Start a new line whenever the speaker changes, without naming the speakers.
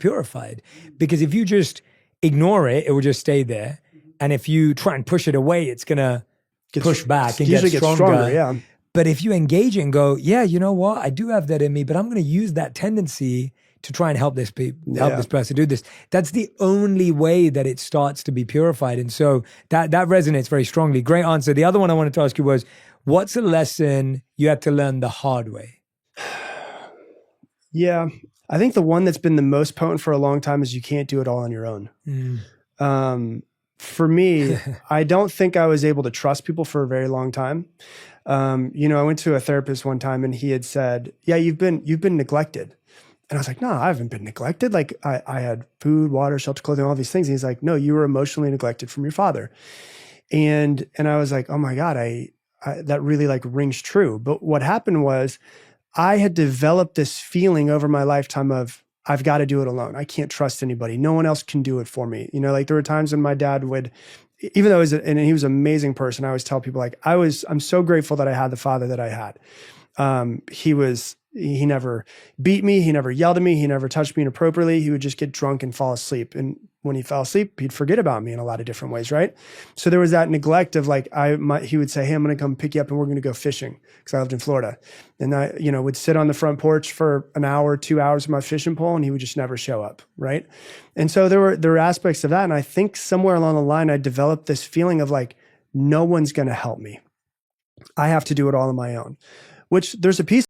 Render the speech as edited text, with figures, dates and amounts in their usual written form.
purified. Because if you just ignore it, it will just stay there. And if you try and push it away, it's going to push back and get stronger.
Yeah.
But if you engage it and go, yeah, you know what? I do have that in me, but I'm going to use that tendency to try and help this person do this. That's the only way that it starts to be purified. And so that resonates very strongly. Great answer. The other one I wanted to ask you was, what's a lesson you had to learn the hard way?
Yeah. I think the one that's been the most potent for a long time is you can't do it all on your own. For me, I don't think I was able to trust people for a very long time. You know, I went to a therapist one time and he had said, yeah, you've been neglected. And I was like, no, I haven't been neglected. Like I had food, water, shelter, clothing, all these things. And he's like, no, you were emotionally neglected from your father. And I was like, oh my God, that really like rings true. But what happened was I had developed this feeling over my lifetime of, I've got to do it alone. I can't trust anybody. No one else can do it for me. You know, like there were times when my dad would, even though and he was an amazing person, I always tell people like, I'm so grateful that I had the father that I had. He never beat me. He never yelled at me. He never touched me inappropriately. He would just get drunk and fall asleep. And when he fell asleep, he'd forget about me in a lot of different ways, right? So there was that neglect of like, he would say, hey, I'm going to come pick you up and we're going to go fishing, because I lived in Florida. And I, you know, would sit on the front porch for an hour, 2 hours with my fishing pole, and he would just never show up, right? And so there were aspects of that. And I think somewhere along the line, I developed this feeling of like, no one's going to help me. I have to do it all on my own, which there's a piece